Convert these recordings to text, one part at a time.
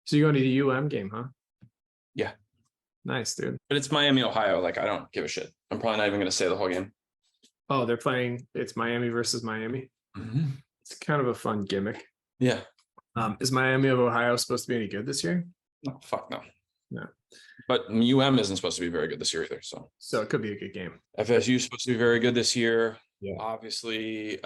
So you're going to the UM game, huh? Yeah. Nice, dude. But it's Miami, Ohio. Like, I don't give a shit. I'm probably not even going to say the whole game. Oh, they're playing. It's Miami versus Miami. Mm-hmm. It's kind of a fun gimmick. Yeah. Is Miami of Ohio supposed to be any good this year? No, fuck no. No. But UM isn't supposed to be very good this year either. So it could be a good game. FSU is supposed to be very good this year. Yeah. Obviously,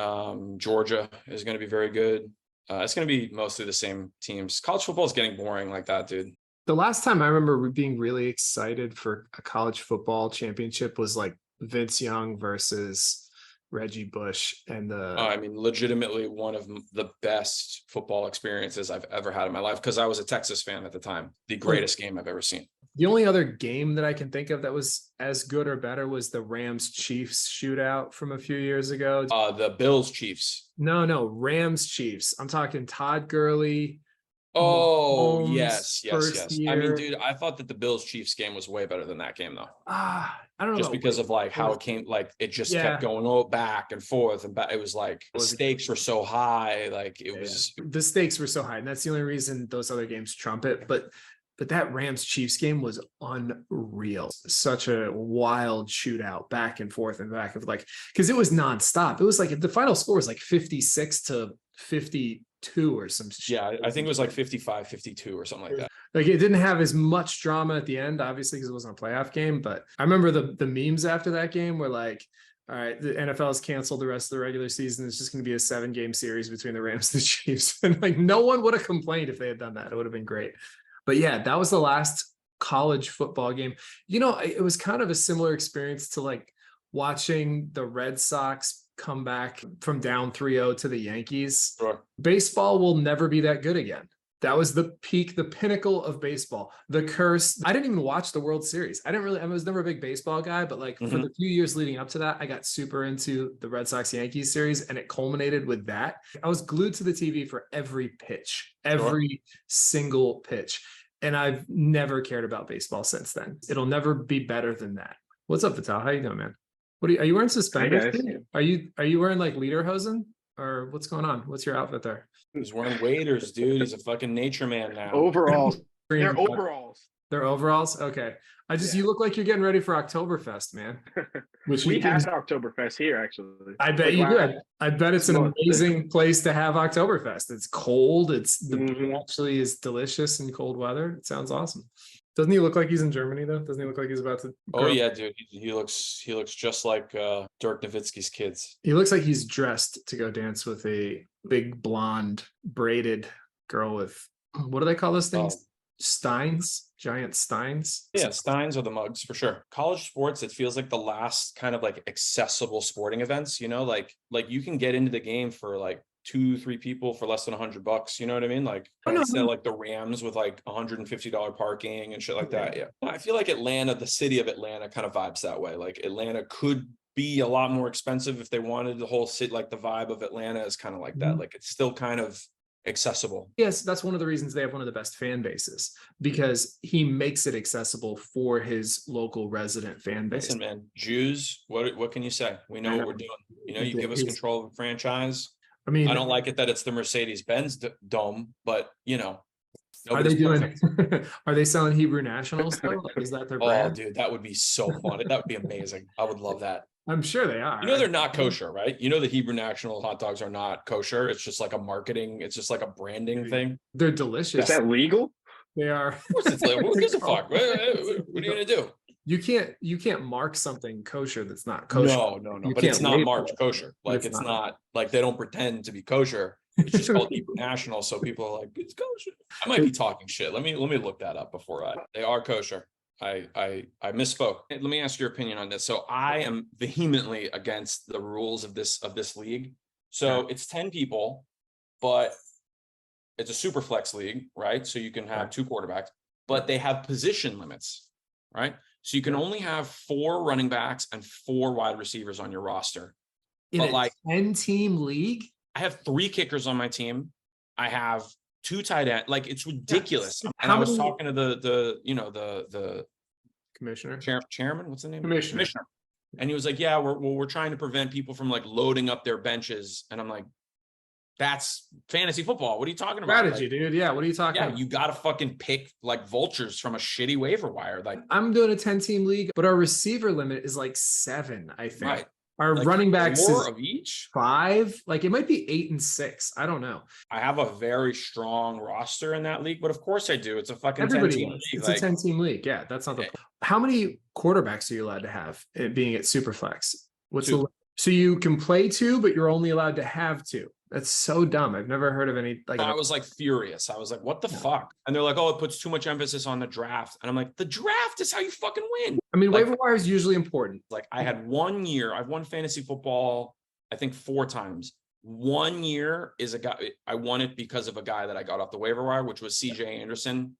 Georgia is going to be very good. It's going to be mostly the same teams. College football is getting boring like that, dude. The last time I remember being really excited for a college football championship was like Vince Young versus Reggie Bush and I mean, legitimately one of the best football experiences I've ever had in my life because I was a Texas fan at the time. The greatest game I've ever seen. The only other game that I can think of that was as good or better was the Rams Chiefs shootout from a few years ago. The Bills Chiefs. No, Rams Chiefs. I'm talking Todd Gurley. Oh, Mahomes, yes. year. I mean, dude, I thought that the Bills Chiefs game was way better than that game, though. I don't know. Just because of like how it came, like it just kept going back and forth, and back. It was like the stakes were so high, like it was. The stakes were so high, and that's the only reason those other games trump it. But that Rams Chiefs game was unreal. Such a wild shootout, back and forth and back of like, because it was nonstop. It was like the final score was like 56-52 or some shit. Yeah, I think it was like 55-52 or something like that. Like it didn't have as much drama at the end, obviously, because it wasn't a playoff game. But I remember the memes after that game were like, all right, the NFL has canceled the rest of the regular season. It's just going to be a 7-game series between the Rams and the Chiefs. And like no one would have complained if they had done that. It would have been great. But yeah, that was the last college football game. You know, it was kind of a similar experience to like watching the Red Sox come back from down 3-0 to the Yankees. Sure. Baseball will never be that good again. That was the peak, the pinnacle of baseball. The curse. I didn't even watch the World Series. I was never a big baseball guy, but like for the few years leading up to that, I got super into the Red Sox Yankees series, and it culminated with that. I was glued to the TV for every pitch, every single pitch. And I've never cared about baseball since then. It'll never be better than that. What's up, Vital? How you doing, man? What are you wearing suspenders? Hey, are you wearing like lederhosen or what's going on? What's your outfit there? He's wearing waders, dude. He's a fucking nature man now. Overalls. They're overalls. They're overalls? Okay. You look like you're getting ready for Oktoberfest, man. Which we had Oktoberfest here, actually. I bet you did. I bet it's an amazing place to have Oktoberfest. It's cold. The beer actually is delicious in cold weather. It sounds awesome. Doesn't he look like he's in Germany though? Doesn't he look like he's about to? Oh yeah, dude. He looks just like Dirk Nowitzki's kids. He looks like he's dressed to go dance with a big blonde braided girl with, what do they call those things? Steins, giant steins. Yeah, steins are the mugs for sure. College sports, it feels like the last kind of like accessible sporting events, you know, like you can get into the game for like 2-3 people for less than $100. You know what I mean? Like instead of like the Rams with like $150 parking and shit like that. Yeah. I feel like Atlanta, the city of Atlanta kind of vibes that way. Like Atlanta could be a lot more expensive if they wanted. The whole city, like the vibe of Atlanta is kind of like that. Like it's still kind of accessible. Yes, that's one of the reasons they have one of the best fan bases, because he makes it accessible for his local resident fan base. Listen, man, Jews, what can you say? We know what we're doing. You know, you give us control of the franchise. I mean, I don't like it that it's the Mercedes-Benz dome, but you know, are they doing? Are they selling Hebrew Nationals though? Like, is that their brand? Oh, dude, that would be so fun. That would be amazing. I would love that. I'm sure they are. You know, they're not kosher, right? You know, the Hebrew National hot dogs are not kosher. It's just like a marketing. It's just like a branding thing. They're delicious. Is that legal? They are. Of course it's legal. Who gives a fuck? What are you gonna do? You can't mark something kosher that's not kosher. No. But it's not marked kosher. Like it's not like they don't pretend to be kosher. It's just called Hebrew National, so people are like, it's kosher. I might be talking shit. Let me look that up before they are kosher. I misspoke. Let me ask your opinion on this. So I am vehemently against the rules of this league. So it's 10 people, but it's a super flex league, right? So you can have 2 quarterbacks, but they have position limits, right? So you can only have 4 running backs and 4 wide receivers on your roster. In a 10-team league? I have 3 kickers on my team. I have 2 tight ends. Like it's ridiculous. And I was talking to the commissioner, chairman. What's the name? Commissioner. And he was like, "Yeah, we're trying to prevent people from like loading up their benches." And I'm like, That's fantasy football. What are you talking about? Strategy, dude. Yeah. What are you talking about? You got to fucking pick like vultures from a shitty waiver wire. Like, I'm doing a 10-team league, but our receiver limit is like 7, I think. right. Our Like running backs is of each 5. Like it might be 8 and 6. I don't know. I have a very strong roster in that league, but of course I do. It's a fucking Everybody 10-team does. league. It's a 10-team league. Yeah, that's not the point. How many quarterbacks are you allowed to have it being at Superflex? What's 2. So you can play 2, but you're only allowed to have 2. That's so dumb. I've never heard of any like. I was like furious. I was like, what the fuck? And they're like, oh, it puts too much emphasis on the draft. And I'm like, the draft is how you fucking win. I mean, like, waiver wire is usually important. Like I had 1 year, I've won fantasy football, I think 4 times. 1 year is a guy, I won it because of a guy that I got off the waiver wire, which was CJ Anderson.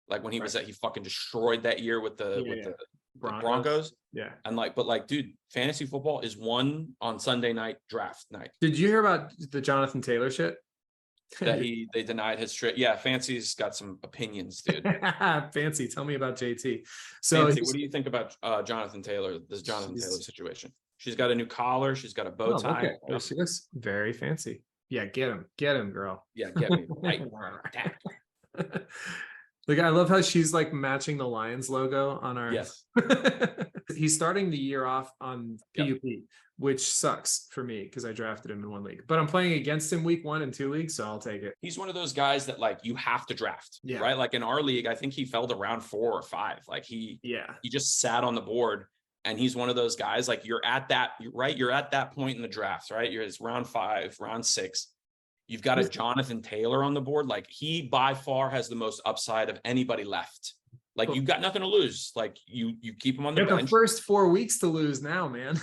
Like when he was he fucking destroyed that year with the Broncos. Yeah. And but dude, fantasy football is won on Sunday night draft night. Did you hear about the Jonathan Taylor shit? That they denied his trade. Yeah, Fancy's got some opinions, dude. Fancy, tell me about JT. So Fancy, what do you think about Jonathan Taylor, this Jonathan Taylor situation? She's got a new collar, she's got a bow tie. Okay. She looks very fancy. Yeah, get him, girl. Yeah, get me. Right. Like, I love how she's like matching the Lions logo on our. Yes. He's starting the year off on PUP, which sucks for me because I drafted him in 1 league. But I'm playing against him week 1 and 2 leagues, so I'll take it. He's one of those guys that like you have to draft. Yeah. Right. Like in our league, I think he fell to round 4 or 5. Like he just sat on the board. And he's one of those guys like you're at that point in the draft, right? It's round 5, round 6. You've got a Jonathan Taylor on the board. Like he by far has the most upside of anybody left. Like you've got nothing to lose. Like you keep him on the bench. The first 4 weeks to lose now, man.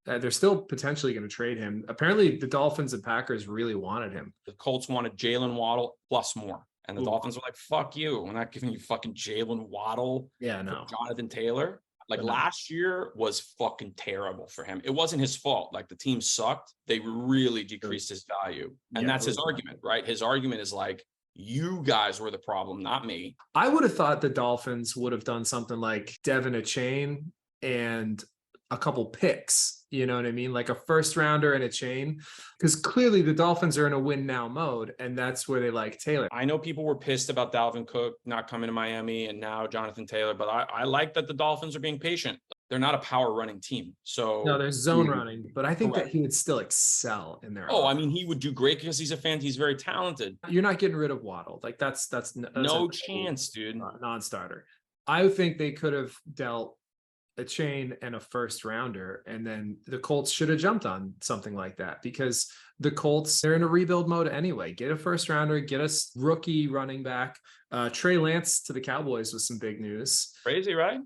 They're still potentially going to trade him. Apparently the Dolphins and Packers really wanted him. The Colts wanted Jalen Waddle plus more. And the Dolphins were like, fuck you. We're not giving you fucking Jalen Waddle. Yeah, no. Jonathan Taylor. Like last year was fucking terrible for him. It wasn't his fault. Like the team sucked. They really decreased his value. And that's his argument, right? His argument is like, you guys were the problem, not me. I would have thought the Dolphins would have done something like Devin Achane and a couple picks, you know what I mean? Like a first rounder and a chain, because clearly the Dolphins are in a win now mode, and that's where they like Taylor. I know people were pissed about Dalvin Cook not coming to Miami and now Jonathan Taylor, but I like that the Dolphins are being patient. They're not a power running team. So no, there's zone running, but I think that he would still excel in there. Oh, I mean, he would do great because he's a fan. He's very talented. You're not getting rid of Waddle. Like that's no chance, dude. Non-starter. I think they could have dealt a chain and a first rounder, and then the Colts should have jumped on something like that because the Colts, they're in a rebuild mode anyway. Get a first rounder, get a rookie running back. Trey Lance to the Cowboys was some big news. Crazy, right?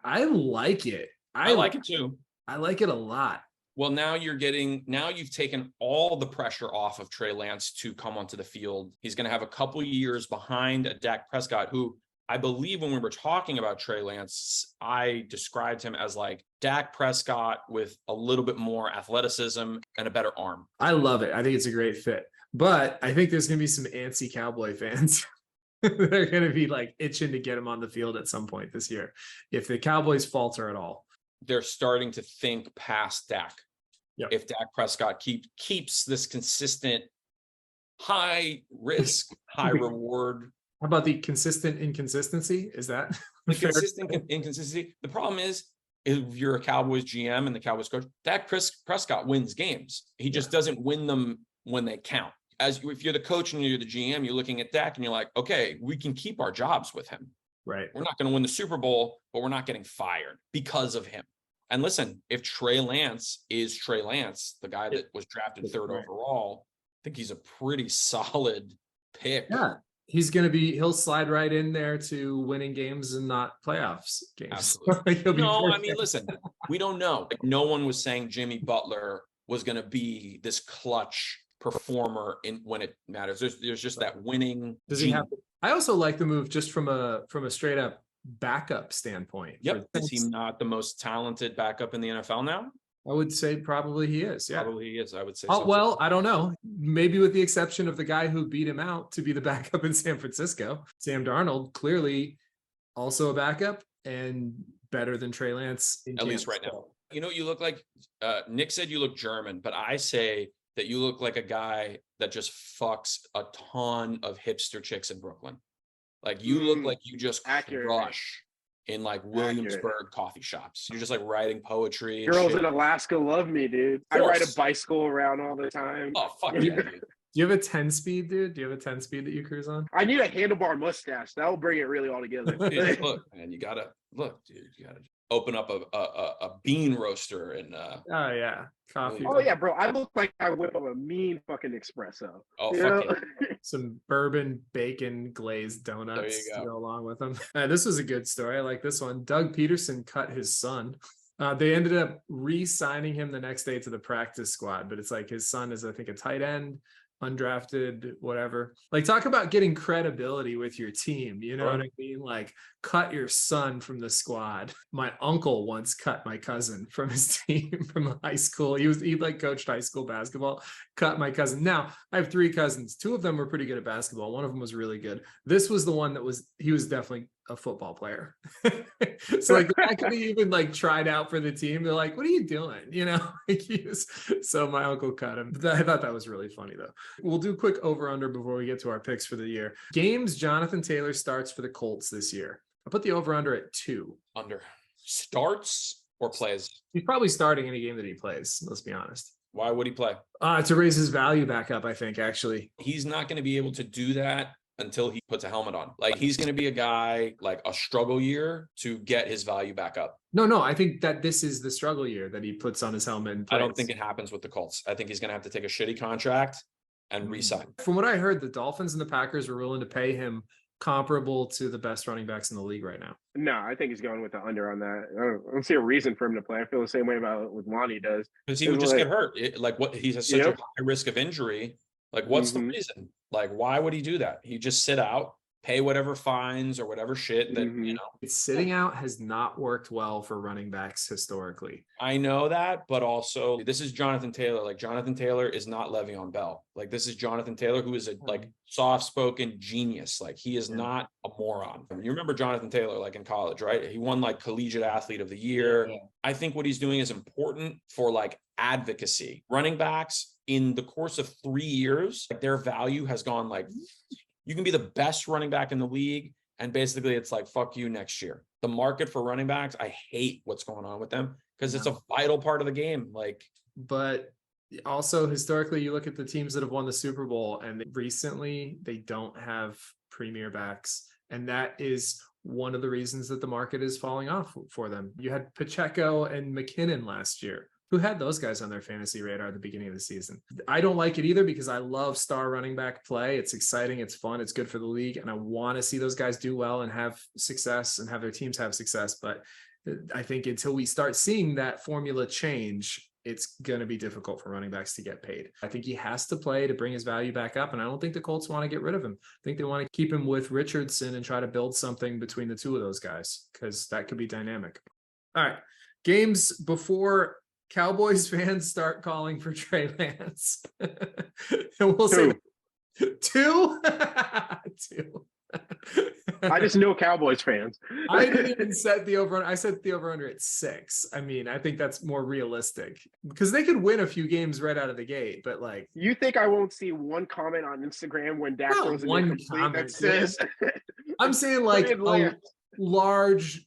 I like it. I like it too. I like it a lot. Well, now you've taken all the pressure off of Trey Lance to come onto the field. He's going to have a couple years behind a Dak Prescott, who I believe when we were talking about Trey Lance, I described him as like Dak Prescott with a little bit more athleticism and a better arm. I love it. I think it's a great fit. But I think there's going to be some antsy Cowboy fans. They're going to be like itching to get him on the field at some point this year. If the Cowboys falter at all. They're starting to think past Dak. Yep. If Dak Prescott keeps this consistent high risk, high reward. How about the consistent inconsistency? Is that the consistent inconsistency? The problem is, if you're a Cowboys GM and the Cowboys coach, Dak Prescott wins games. He just doesn't win them when they count. If you're the coach and you're the GM, you're looking at Dak and you're like, okay, we can keep our jobs with him. Right. We're not going to win the Super Bowl, but we're not getting fired because of him. And listen, if Trey Lance is Trey Lance, the guy that was drafted 3rd overall, I think he's a pretty solid pick. Yeah. He'll slide right in there to winning games and not playoffs games. Absolutely. No, I mean, listen, we don't know. Like, no one was saying Jimmy Butler was going to be this clutch performer when it matters. There's just that winning. Does he have? I also like the move just from a straight up backup standpoint. Yep. Is he not the most talented backup in the NFL now? I would say probably he is. Yeah, probably he is. I would say. Oh, well, I don't know. Maybe with the exception of the guy who beat him out to be the backup in San Francisco, Sam Darnold, clearly also a backup and better than Trey Lance. At least right now. You know, you look like Nick said you look German, but I say that you look like a guy that just fucks a ton of hipster chicks in Brooklyn. Like you look like you just crush in like Williamsburg coffee shops. You're just like writing poetry. Girls in Alaska love me, dude. I ride a bicycle around all the time. Oh, fuck yeah, dude. Do you have a 10-speed, dude? Do you have a 10-speed that you cruise on? I need a handlebar mustache. That will bring it really all together. Dude, look, man, you gotta open up a bean roaster and oh yeah, coffee. Oh yeah, bro. I look like I whip up a mean fucking espresso. Oh fuck yeah. Some bourbon bacon glazed donuts to go along with them. This was a good story. I like this one. Doug Pederson cut his son. They ended up re-signing him the next day to the practice squad, but it's like his son is, I think, a tight end, undrafted, whatever. Like, talk about getting credibility with your team. You know what I mean? Like, cut your son from the squad. My uncle once cut my cousin from his team from high school. He like coached high school basketball, cut my cousin. Now I have 3 cousins. 2 of them were pretty good at basketball. One of them was really good. This was the one he was definitely a football player. So like I could even like tried out for the team. They're like, what are you doing? You know, so my uncle cut him. I thought that was really funny though. We'll do a quick over under before we get to our picks for the year. Games Jonathan Taylor starts for the Colts this year. I put the over under at 2. Under. Starts or plays? He's probably starting any game that he plays. Let's be honest. Why would he play? To raise his value back up, I think, actually. He's not going to be able to do that until he puts a helmet on. Like, he's going to be a guy, like a struggle year to get his value back up. No, I think that this is the struggle year that he puts on his helmet and plays. I don't think it happens with the Colts. I think he's going to have to take a shitty contract and re-sign. From what I heard, the Dolphins and the Packers were willing to pay him comparable to the best running backs in the league right now. No, I think he's going with the under on that. I don't see a reason for him to play. I feel the same way about it with Lonnie does. Because he would just get hurt. He has such a high risk of injury. Like, what's the reason? Like, why would he do that? He just sit out, pay whatever fines or whatever shit that, you know. Sitting out has not worked well for running backs historically. I know that, but also this is Jonathan Taylor. Like, Jonathan Taylor is not Le'Veon Bell. Like, this is Jonathan Taylor, who is a like soft-spoken genius. Like, he is not a moron. I mean, you remember Jonathan Taylor, like in college, right? He won like collegiate athlete of the year. I think what he's doing is important for like advocacy. Running backs in the course of 3 years, like, their value has gone like, you can be the best running back in the league, and basically it's like, fuck you next year. The market for running backs, I hate what's going on with them because it's a vital part of the game. Like, but also historically, you look at the teams that have won the Super Bowl, and recently they don't have premier backs. And that is one of the reasons that the market is falling off for them. You had Pacheco and McKinnon last year. Who had those guys on their fantasy radar at the beginning of the season? I don't like it either because I love star running back play. It's exciting. It's fun. It's good for the league. And I want to see those guys do well and have success and have their teams have success. But I think until we start seeing that formula change, it's going to be difficult for running backs to get paid. I think he has to play to bring his value back up. And I don't think the Colts want to get rid of him. I think they want to keep him with Richardson and try to build something between the two of those guys because that could be dynamic. All right. Games before Cowboys fans start calling for Trey Lance. And we'll say 2. 2. I just know Cowboys fans. I didn't even set the over. I set the over under at 6. I mean, I think that's more realistic because they could win a few games right out of the gate. But like, you think I won't see one comment on Instagram when Dak throws one comment that says? I'm saying like a large,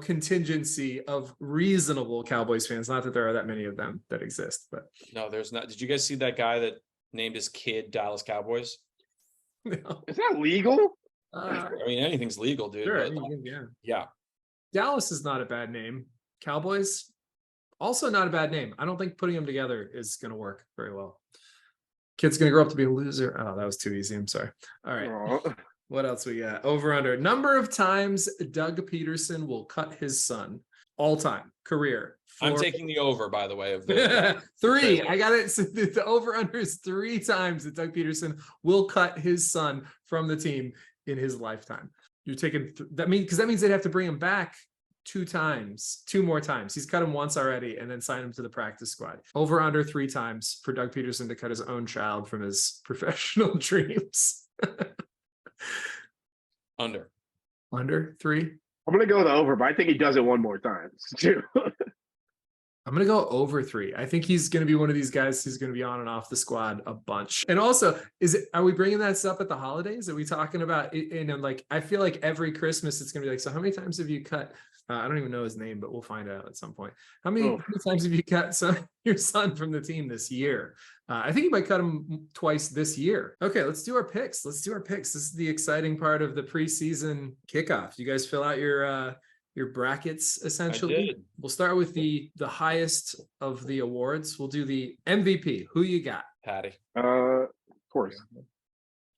contingency of reasonable Cowboys fans. Not that there are that many of them that exist, but no, there's not. Did you guys see that guy that named his kid Dallas Cowboys? No. Is that legal? I mean, anything's legal, dude. Sure, But, yeah. Dallas is not a bad name. Cowboys, also not a bad name. I don't think putting them together is going to work very well. Kid's going to grow up to be a loser. Oh, that was too easy. I'm sorry. All right. Aww. What else we got? Over under. Number of times Doug Pederson will cut his son all time career. I'm taking the over, by the way. Of the 3. I got it. So the over under is 3 times that Doug Pederson will cut his son from the team in his lifetime. You're taking that means they'd have to bring him back 2 more times. He's cut him once already and then sign him to the practice squad. Over under 3 times for Doug Pederson to cut his own child from his professional dreams. Under 3. I'm gonna go with the over, but I think he does it one more time too. I'm going to go over 3. I think he's going to be one of these guys who's going to be on and off the squad a bunch. And also, are we bringing that up at the holidays? Are we talking about, like, I feel like every Christmas it's going to be like, so how many times have you cut? I don't even know his name, but we'll find out at some point. How many times have you cut your son from the team this year? I think you might cut him twice this year. Okay, let's do our picks. This is the exciting part of the preseason kickoff. You guys fill out your brackets essentially. We'll start with the highest of the awards. We'll do the MVP. Who you got? Patty. Of course.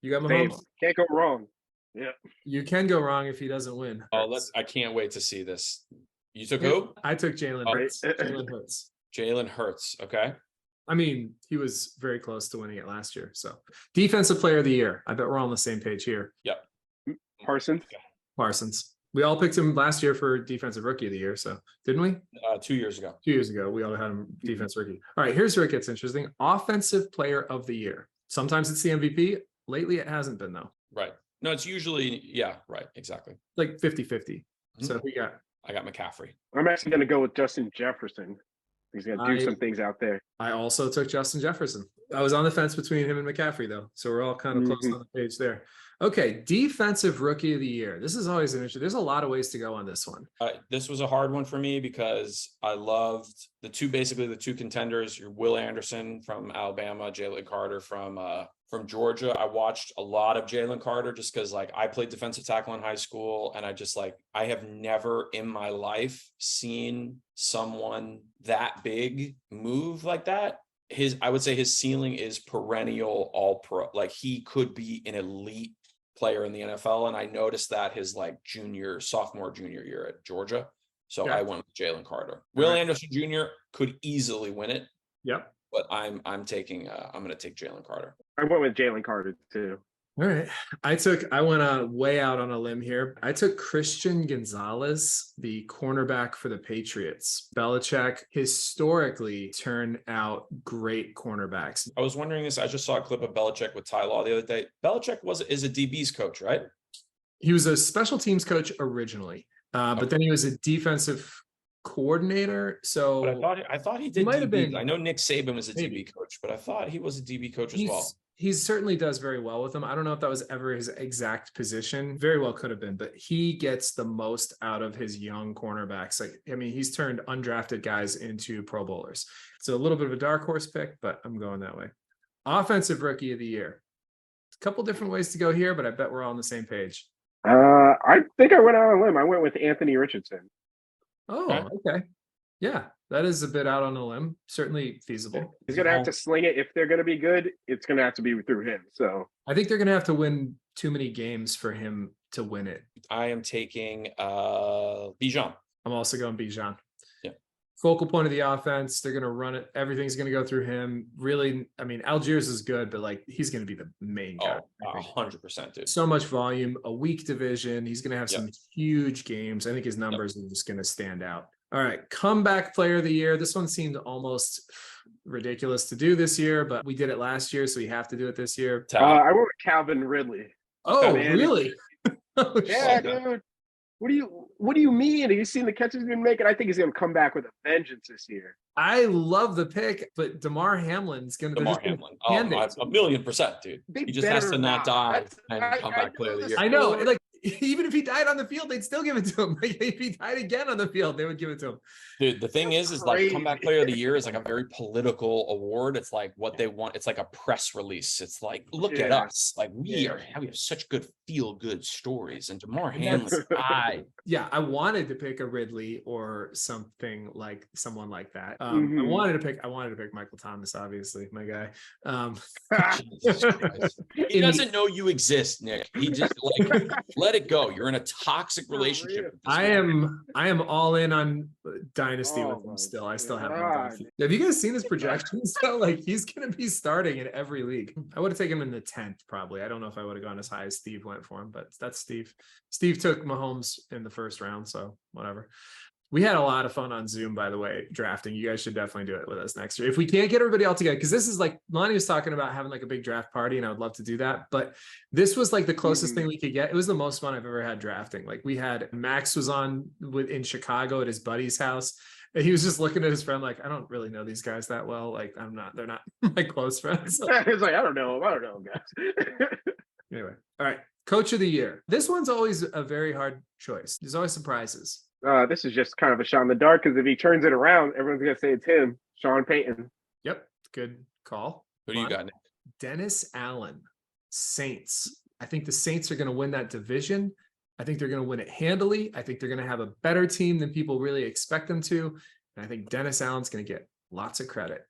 You got Mahomes? Can't go wrong. Yeah. You can go wrong if he doesn't win. Oh, I can't wait to see this. You took who? I took Jalen Hurts. Jalen Hurts. Jalen Hurts. Okay. I mean, he was very close to winning it last year. So defensive player of the year. I bet we're all on the same page here. Yep. Parsons. We all picked him last year for defensive rookie of the year. So didn't we? 2 years ago. 2 years ago, we all had him defense rookie. All right, here's where it gets interesting. Offensive player of the year. Sometimes it's the MVP. Lately, it hasn't been though. Right. No, it's usually, right, exactly. Like 50-50. So we got. I got McCaffrey. I'm actually going to go with Justin Jefferson. He's going to do some things out there. I also took Justin Jefferson. I was on the fence between him and McCaffrey, though. So we're all kind of close on the page there. Okay, defensive rookie of the year. This is always an issue. There's a lot of ways to go on this one. This was a hard one for me because I loved the two contenders. Your Will Anderson from Alabama, Jalen Carter from Georgia. I watched a lot of Jalen Carter just because like I played defensive tackle in high school, and I have never in my life seen someone that big move like that. I would say his ceiling is perennial all pro. Like he could be an elite player in the NFL. And I noticed that his like sophomore, junior year at Georgia. So I went with Jalen Carter. Will Anderson Jr. could easily win it. Yep. But I'm going to take Jalen Carter. I went with Jalen Carter too. All right. I went way out on a limb here. I took Christian Gonzalez, the cornerback for the Patriots. Belichick historically turned out great cornerbacks. I was wondering this. I just saw a clip of Belichick with Ty Law the other day. Belichick is a DB's coach, right? He was a special teams coach originally, but then he was a defensive coordinator. So but I thought he did. Might have been. I know Nick Saban was a DB coach, but I thought he was a DB coach as well. He certainly does very well with them. I don't know if that was ever his exact position. Very well could have been, but he gets the most out of his young cornerbacks. Like, I mean, he's turned undrafted guys into Pro Bowlers. So a little bit of a dark horse pick, but I'm going that way. Offensive rookie of the year. A couple different ways to go here, but I bet we're all on the same page. I think I went out on a limb. I went with Anthony Richardson. Oh, okay. Yeah, that is a bit out on a limb. Certainly feasible. He's going to have to sling it. If they're going to be good, it's going to have to be through him. So I think they're going to have to win too many games for him to win it. I am taking Bijan. I'm also going Bijan. Yeah. Focal point of the offense. They're going to run it. Everything's going to go through him. Really, I mean, Algiers is good, but like he's going to be the main guy. 100%, dude. So much volume, a weak division. He's going to have some huge games. I think his numbers are just going to stand out. All right, comeback player of the year. This one seemed almost ridiculous to do this year, but we did it last year, so we have to do it this year. I went with Calvin Ridley. Oh, really? Yeah, dude. What do you mean? Have you seen the catches he's been making? I think he's going to come back with a vengeance this year. I love the pick, but Damar Hamlin's going to be a 1,000,000%, dude. He just has to not die and come back player of the year. I know, like even if he died on the field, they'd still give it to him. Like, if he died again on the field, they would give it to him. Dude, the thing is like comeback player of the year is like a very political award. It's like what they want. It's like a press release. It's like, look at us. Like we have such good feel-good stories. And Damar Hamlin, I wanted to pick a Ridley or someone like that. I wanted to pick Michael Thomas, obviously, my guy. He doesn't know you exist, Nick. He just like let it go. You're in a toxic relationship with this I am all in on Dynasty with him still. I still have him. Have you guys seen his projections? So like he's gonna be starting in every league. I would have taken him in the 10th probably. I don't know if I would have gone as high as Steve went for him, but that's Steve. Steve took Mahomes in the first round, so whatever. We had a lot of fun on Zoom, by the way, drafting. You guys should definitely do it with us next year. If we can't get everybody all together, because this is like, Lonnie was talking about having like a big draft party, and I would love to do that. But this was like the closest thing we could get. It was the most fun I've ever had drafting. Like we had Max was on in Chicago at his buddy's house. And he was just looking at his friend like, I don't really know these guys that well. Like they're not my close friends. It's like, I don't know, guys. Anyway, all right. Coach of the year. This one's always a very hard choice. There's always surprises. This is just kind of a shot in the dark because if he turns it around, everyone's gonna say it's him, Sean Payton. Yep, good call. Who do you got, Nick? Dennis Allen, Saints. I think the Saints are going to win that division. I think they're going to win it handily. I think they're going to have a better team than people really expect them to. And I think Dennis Allen's going to get lots of credit.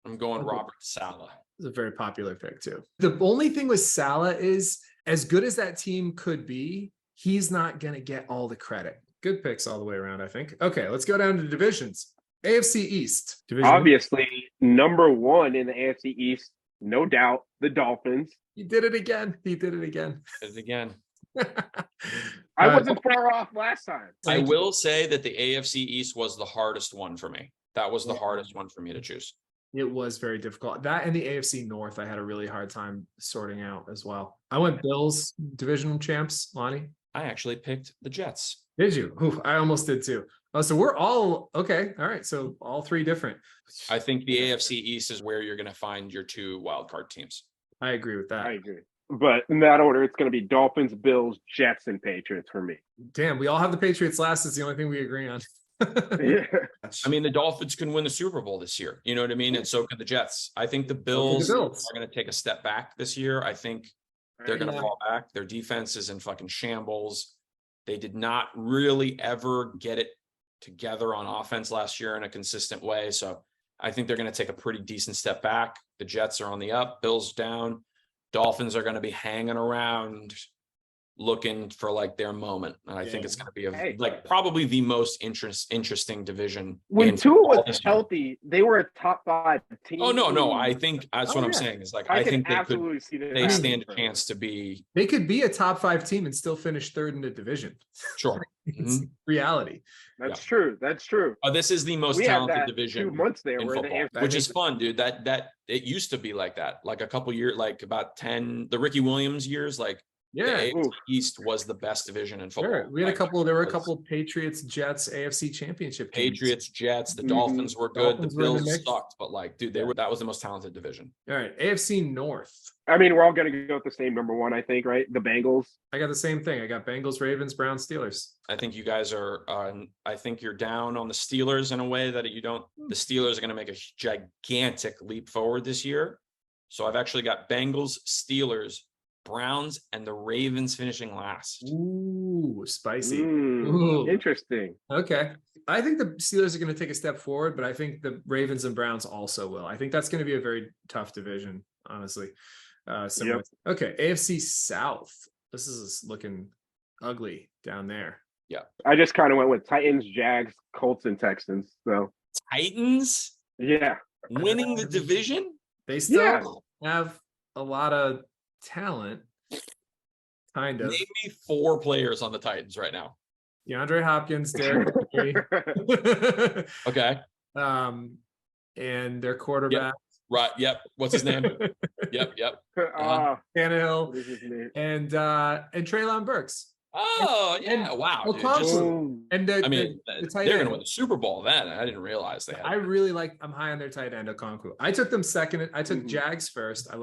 I'm going Robert Saleh. It's a very popular pick too. The only thing with Saleh is, as good as that team could be, he's not going to get all the credit. Good picks all the way around, I think. Okay, let's go down to divisions. AFC East. Division Obviously, number one in the AFC East, no doubt, the Dolphins. He did it again. He did it again. Did it again. I wasn't far off last time. I will say that the AFC East was the hardest one for me. That was the hardest one for me to choose. It was very difficult. That and the AFC North, I had a really hard time sorting out as well. I went Bills, divisional champs, Lonnie. I actually picked the Jets. Did you? Ooh, I almost did too. Oh, so we're all okay. All right. So all three different. I think the AFC East is where you're going to find your two wildcard teams. I agree with that. I agree. But in that order, it's going to be Dolphins, Bills, Jets, and Patriots for me. Damn, we all have the Patriots last. It's the only thing we agree on. Yeah. I mean, the Dolphins can win the Super Bowl this year. You know what I mean? And so can the Jets. I think the Bills are going to take a step back this year. I think they're going to fall back. Their defense is in fucking shambles. They did not really ever get it together on offense last year in a consistent way. So I think they're going to take a pretty decent step back. The Jets are on the up, Bills down. Dolphins are going to be hanging around looking for like their moment. And I think it's going to be like probably the most interesting division. When Tua was healthy, they were a top 5 team. Oh, no. I think that's what I'm saying is like, I think they stand a chance to be. They could be a top 5 team and still finish third in the division. Sure. It's reality. That's true. That's true. This is the most talented division 2 months there in football, which is fun, dude. That it used to be like that, like a couple years, like about 10, the Ricky Williams years, like the East was the best division in football. Sure. We had there were a couple Patriots, Jets, AFC championship teams. Patriots, Jets, the Dolphins were good. Dolphins the Bills sucked, but like, dude, that was the most talented division. All right. AFC North. I mean, we're all going to go with the same number one, I think, right? The Bengals. I got the same thing. I got Bengals, Ravens, Browns, Steelers. I think you guys are, I think you're down on the Steelers in a way that you don't, the Steelers are going to make a gigantic leap forward this year. So I've actually got Bengals, Steelers, Browns, and the Ravens finishing last. Ooh, spicy. Interesting. Okay. I think the Steelers are going to take a step forward, but I think the Ravens and Browns also will. I think that's going to be a very tough division, honestly. Okay. AFC South. This is looking ugly down there. Yeah. I just kind of went with Titans, Jags, Colts, and Texans. So Titans? Yeah. Winning the division? They still have a lot of talent. Kind of. Name me 4 players on the Titans right now. DeAndre Hopkins, Derek Henry. Okay. And their quarterback. Right. Yep. What's his name? Yep. Tannehill. And Treylon Burks. Oh, yeah. Wow. And they're going to win the Super Bowl then. I didn't realize they had. I'm high on their tight end, Okonkwo. I took them second. I took Jags first. I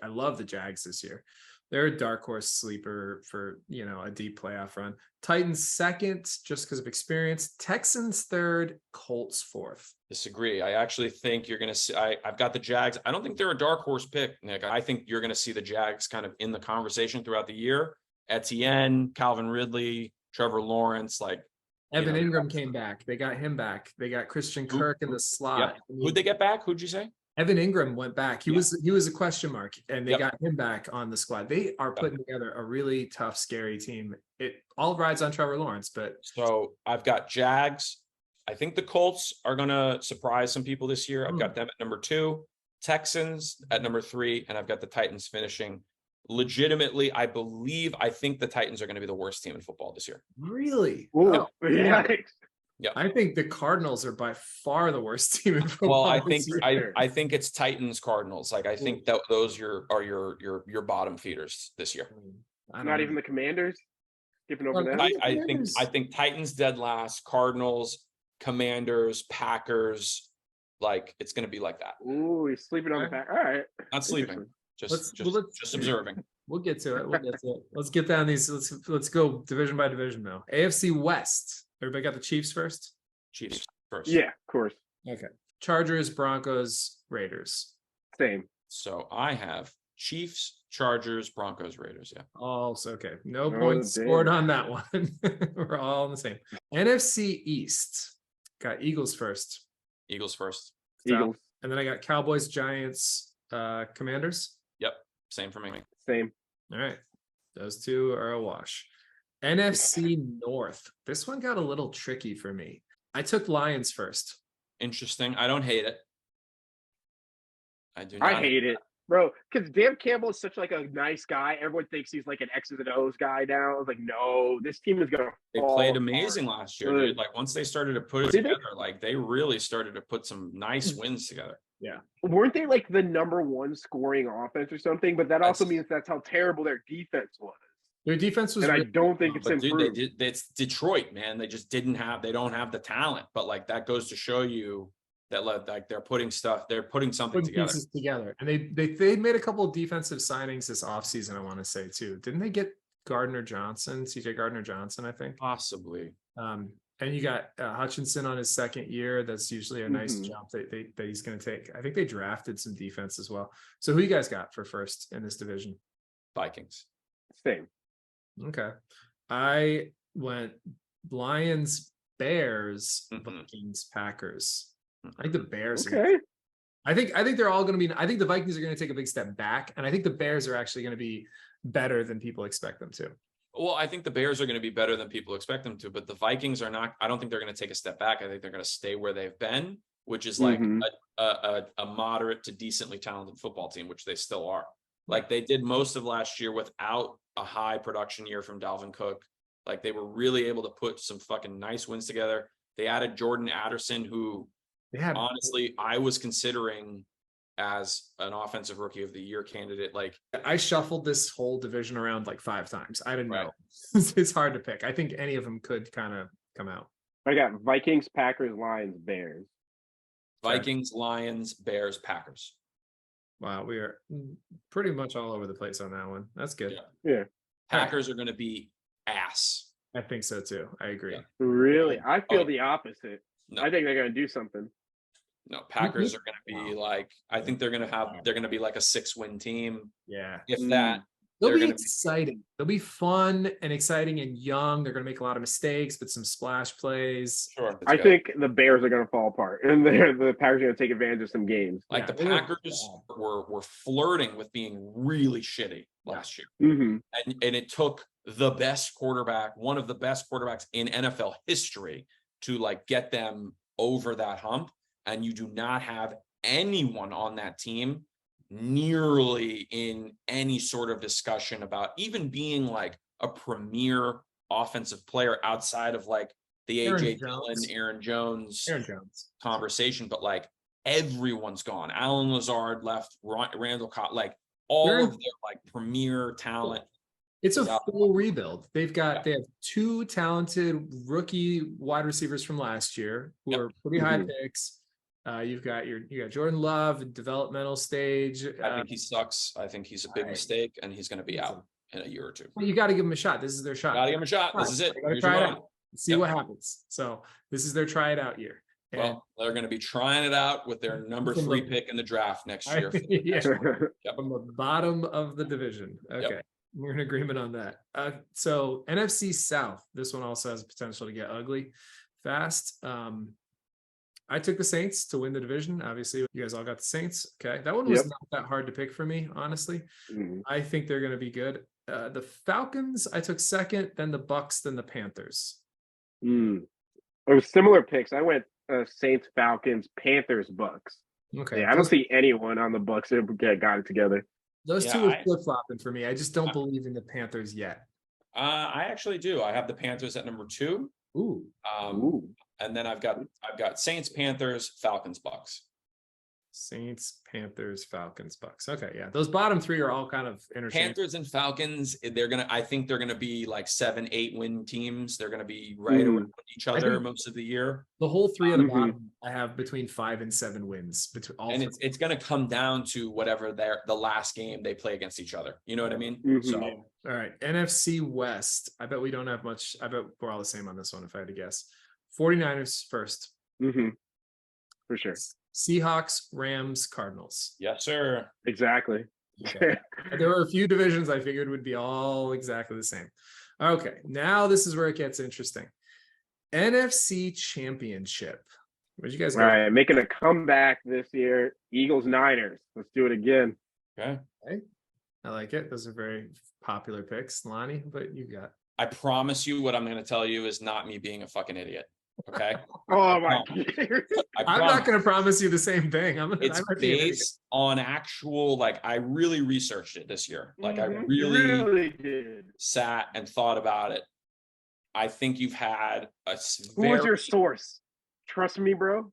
love the Jags this year. They're a dark horse sleeper for, a deep playoff run. Titans second, just because of experience. Texans third, Colts fourth. Disagree. I actually think you're going to see, I've got the Jags. I don't think they're a dark horse pick, Nick. I think you're going to see the Jags kind of in the conversation throughout the year. Etienne, Calvin Ridley, Trevor Lawrence, like Evan Ingram came back. They got him back. They got Christian Kirk in the slot. Yeah. Who'd they get back? Who'd you say? Evan Ingram went back. He was a question mark, and they got him back on the squad. They are putting together a really tough, scary team. It all rides on Trevor Lawrence, but so I've got Jags. I think the Colts are going to surprise some people this year. I've got them at number 2, Texans at number 3, and I've got the Titans finishing. Legitimately, I think the Titans are going to be the worst team in football this year. Really? Ooh, Yeah. I think the Cardinals are by far the worst team in football. Well, I this year. think it's Titans Cardinals. Like I think that those are your bottom feeders this year. Not even the Commanders. Skipping over them. I think Titans dead last, Cardinals, Commanders, Packers. Like it's going to be like that. Ooh, he's sleeping on the pack. All right. Not sleeping. Just observing. We'll get to it. Let's get down these. Let's go division by division now. AFC West. Everybody got the Chiefs first? Chiefs first. Yeah, of course. Okay. Chargers, Broncos, Raiders. Same. So I have Chiefs, Chargers, Broncos, Raiders. Yeah. Also, okay. No points scored on that one. We're all on the same. NFC East. Got Eagles first. Eagles first. Eagles. And then I got Cowboys, Giants, Commanders. Yep. Same for me. Same. All right. Those two are a wash. NFC North. This one got a little tricky for me. I took Lions first. Interesting. I don't hate it. I do not. I hate it, bro. Because Dan Campbell is such like a nice guy. Everyone thinks he's like an X's and O's guy now. I was like, no, this team is gonna. They played amazing last year, dude. Like once they started to put it together, like they really started to put some nice wins together. Yeah. Weren't they like the #1 scoring offense or something? But that also means that's how terrible their defense was. Their defense was, and I don't think it's improved. Dude, it's Detroit, man. They just they don't have the talent. But like that goes to show you that like they're putting something together. Pieces together. And they made a couple of defensive signings this offseason, I want to say too. Didn't they get CJ Gardner Johnson, I think? Possibly. And you got Hutchinson on his second year. That's usually a nice jump that he's going to take. I think they drafted some defense as well. So who you guys got for first in this division? Vikings. Same. Okay. I went Lions, Bears, Vikings, Packers. I think the Bears. Okay. I think they're all going to be. I think the Vikings are going to take a big step back, and I think the Bears are actually going to be better than people expect them to. Well, I think the Bears are going to be better than people expect them to, but the Vikings are not. I don't think they're going to take a step back. I think they're going to stay where they've been, which is like a moderate to decently talented football team, which they still are. Like they did most of last year without a high production year from Dalvin Cook. Like they were really able to put some fucking nice wins together. They added Jordan Addison, who honestly I was considering as an offensive rookie of the year candidate. Like I shuffled this whole division around like 5 times. I didn't know. It's hard to pick. I think any of them could kind of come out. I got Vikings, Packers, Lions, Bears. Vikings, Lions, Bears, Packers. Wow, we are pretty much all over the place on that one. That's good. Yeah. Packers are going to be ass. I think so too. I agree. Yeah. Really? I feel the opposite. No. I think they're going to do something. No, Packers are going to be like, I think they're going to be like a 6-win team. Yeah. If that. They'll be exciting. They'll be fun and exciting and young. They're going to make a lot of mistakes, but some splash plays. Sure. I think the Bears are going to fall apart, and the Packers are going to take advantage of some games. Like the Packers were flirting with being really shitty last year, and it took the best quarterback, one of the best quarterbacks in NFL history, to like get them over that hump. And you do not have anyone on that team nearly in any sort of discussion about even being like a premier offensive player outside of like the AJ Dillon, Aaron Jones conversation, but like everyone's gone. Alan Lazard left, Randall Cobb, like all of their like premier talent. It's a full rebuild. They have 2 talented rookie wide receivers from last year who are pretty high picks. You got Jordan Love, developmental stage. I think he sucks. I think he's a big mistake, and he's going to be out in a year or 2. Well, you got to give him a shot. This is their shot. Got to give him a shot. This is it. Try it out. See what happens. So this is their try it out year. And well, they're going to be trying it out with their number 3 pick in the draft next year. From the bottom of the division. Okay. We're in agreement on that. So NFC South, this one also has potential to get ugly fast. I took the Saints to win the division. Obviously, you guys all got the Saints. Okay. That one was not that hard to pick for me, honestly. I think they're going to be good. The Falcons, I took second, then the Bucks, then the Panthers. It was similar picks. I went Saints, Falcons, Panthers, Bucks. Okay. Yeah, I don't see anyone on the Bucks that got it together. Those two are flip-flopping for me. I just don't believe in the Panthers yet. I actually do. I have the Panthers at number 2. Ooh. And then I've got Saints, Panthers, Falcons, Bucks. Saints, Panthers, Falcons, Bucks. Okay, yeah. Those bottom three are all kind of interchangeable. Panthers and Falcons, I think they're gonna be like 7-8 win teams. They're gonna be right around each other most of the year. The whole three of the bottom I have between 5 and 7 wins between all. And it's gonna come down to whatever the last game they play against each other. You know what I mean? So all right. NFC West. I bet we don't have much. I bet we're all the same on this one if I had to guess. 49ers first. For sure. Seahawks, Rams, Cardinals. yes, sir. Exactly. Okay. There were a few divisions I figured would be all exactly the same. Okay, now this is where it gets interesting. NFC Championship. Where'd you guys go? All right, making a comeback this year. Eagles, Niners. Let's do it again. Okay. I like it. Those are very popular picks, Lonnie. But you got. I promise you, what I'm going to tell you is not me being a fucking idiot. Okay. Oh my! I'm not going to promise you the same thing. It's based on actual, like, I really researched it this year. Like, I really did. Sat and thought about it. I think you've had a Who was your source? Trust me, bro.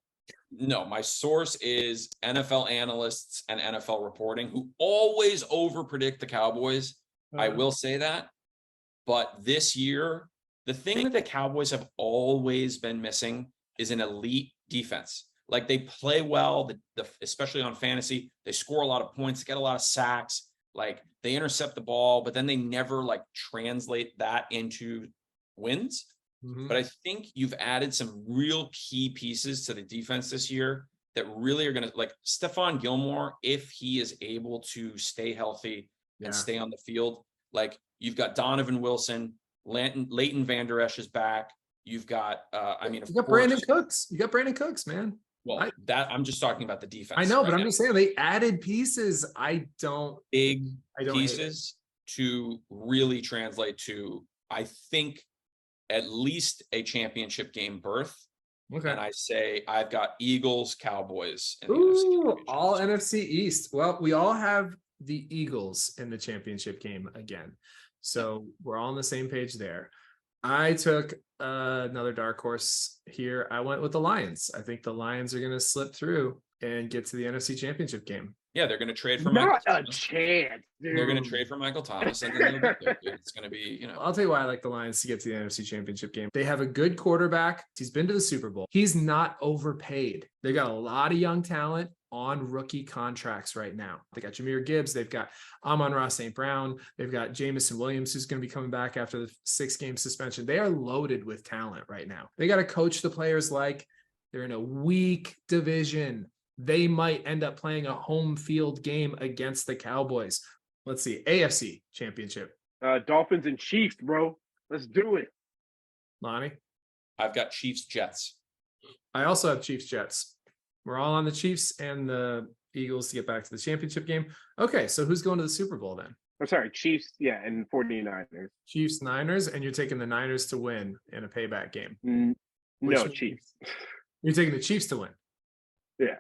No, my source is NFL analysts and NFL reporting who always overpredict the Cowboys. I will say that. But this year, the thing that the Cowboys have always been missing is an elite defense. Like, they play well, especially on fantasy. They score a lot of points, get a lot of sacks. Like, they intercept the ball, but then they never like translate that into wins. But I think you've added some real key pieces to the defense this year that really are going to, like, Stephon Gilmore, if he is able to stay healthy and stay on the field. Like, you've got Donovan Wilson, Leighton Vander Esch is back. You've got, you got Brandon Cooks. You got Brandon Cooks, man. Well, I'm just talking about the defense. I know, but I'm just saying they added pieces. Big pieces to really translate to, I think, at least a championship game berth. Okay. And I say I've got Eagles, Cowboys. In the NFC all NFC East. Well, we all have the Eagles in the championship game again. So we're all on the same page there. I took another dark horse here. I went with the Lions. I think the Lions are going to slip through and get to the NFC championship game. Yeah, they're going to trade for Michael Thomas. Chance, dude. They're going to trade for Michael Thomas, and then they'll get there, dude. It's going to be, I'll tell you why I like the Lions to get to the NFC championship game. They have a good quarterback. He's been to the Super Bowl. He's not overpaid. They got a lot of young talent on rookie contracts right now. They got Jahmyr Gibbs. They've got Amon-Ra St. Brown. They've got Jamison Williams, who's going to be coming back after the 6-game suspension. They are loaded with talent right now. They got to coach the players like they're in a weak division. They might end up playing a home field game against the Cowboys. Let's see. AFC championship. Dolphins and Chiefs, bro. Let's do it. Lonnie? I've got Chiefs, Jets. I also have Chiefs, Jets. We're all on the Chiefs and the Eagles to get back to the championship game. Okay, so who's going to the Super Bowl then? I'm sorry, Chiefs, and 49ers. Chiefs, Niners, and you're taking the Niners to win in a payback game. No, Chiefs. You're taking the Chiefs to win? Yeah.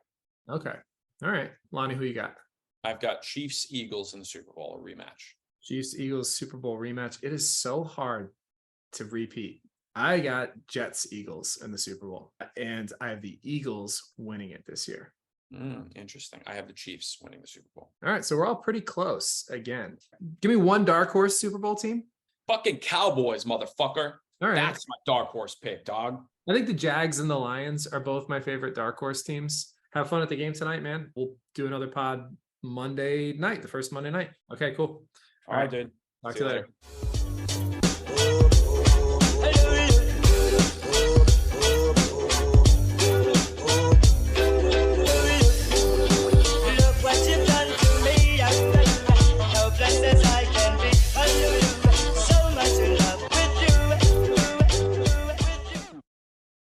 Okay. All right. Lonnie, who you got? I've got Chiefs, Eagles in the Super Bowl, a rematch. Chiefs, Eagles, Super Bowl rematch. It is so hard to repeat. I got Jets, Eagles in the Super Bowl, and I have the Eagles winning it this year. Interesting. I have the Chiefs winning the Super Bowl. All right. So we're all pretty close again. Give me one dark horse Super Bowl team. Fucking Cowboys, motherfucker. All right. That's my dark horse pick, dog. I think the Jags and the Lions are both my favorite dark horse teams. Have fun at the game tonight, man. We'll do another pod Monday night, the first Monday night. Okay, cool. All right, dude. Talk to you later.